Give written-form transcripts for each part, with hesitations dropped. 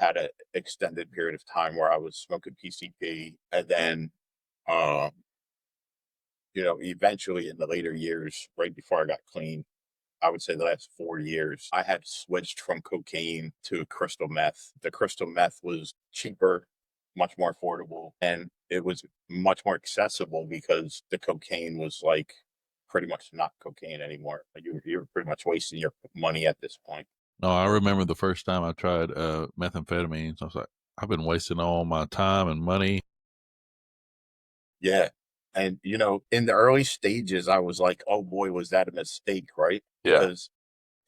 had an extended period of time where I was smoking PCP, and then, uh, eventually in the later years, right before I got clean, I would say the last 4 years, I had switched from cocaine to crystal meth. The crystal meth was cheaper, much more affordable, and it was much more accessible because the cocaine was like pretty much not cocaine anymore. Like you were pretty much wasting your money at this point. No, I remember the first time I tried, methamphetamines. I was like, "I've been wasting all my time and money." Yeah. And, in the early stages, I was like, oh boy, was that a mistake, right? Yeah. Because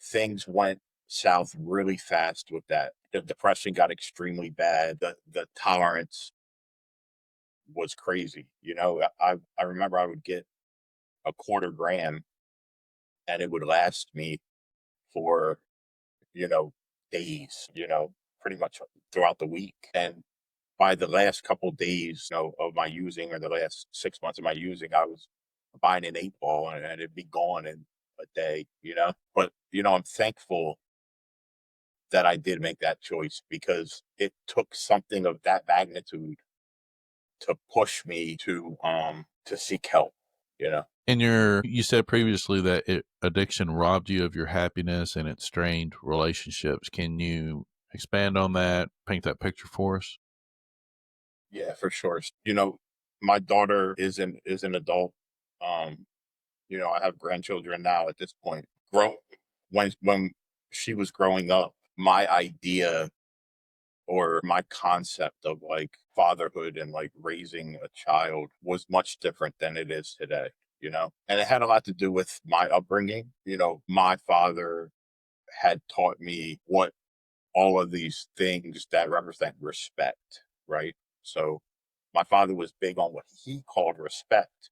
things went south really fast with that. The depression got extremely bad. The tolerance was crazy. I remember I would get a quarter gram and it would last me for, you know, days, pretty much throughout the week. And by the last couple days, of my using, or the last 6 months of my using, I was buying an 8 ball and it'd be gone in a day. But, I'm thankful that I did make that choice because it took something of that magnitude to push me to seek help, you know. And you said previously that addiction robbed you of your happiness and it strained relationships. Can you expand on that? Paint that picture for us? Yeah, for sure. My daughter is an adult. Um, I have grandchildren now at this point. When she was growing up, my idea or my concept of like fatherhood and like raising a child was much different than it is today. And it had a lot to do with my upbringing. My father had taught me what all of these things that represent respect, right? So my father was big on what he called respect.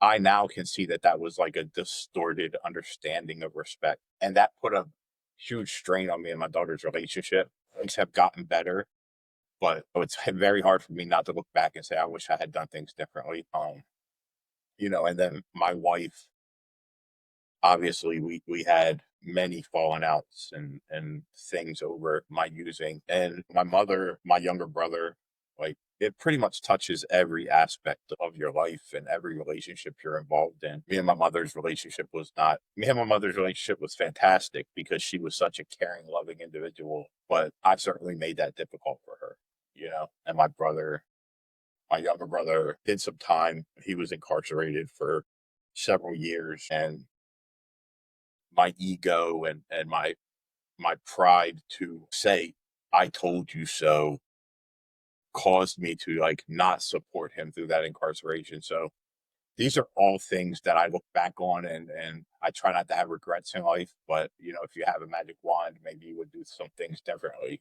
I now can see that that was like a distorted understanding of respect. And that put a huge strain on me and my daughter's relationship. Things have gotten better, but it's very hard for me not to look back and say, I wish I had done things differently. And then my wife, obviously we had many fallen outs and things over my using, and my mother, my younger brother, like it pretty much touches every aspect of your life and every relationship you're involved in. Me and my mother's relationship was fantastic because she was such a caring, loving individual, but I certainly made that difficult for her. And my younger brother did some time. He was incarcerated for several years, and my ego and my pride to say I told you so caused me to like not support him through that incarceration. So these are all things that I look back on, and I try not to have regrets in life, but if you have a magic wand, maybe you would do some things differently.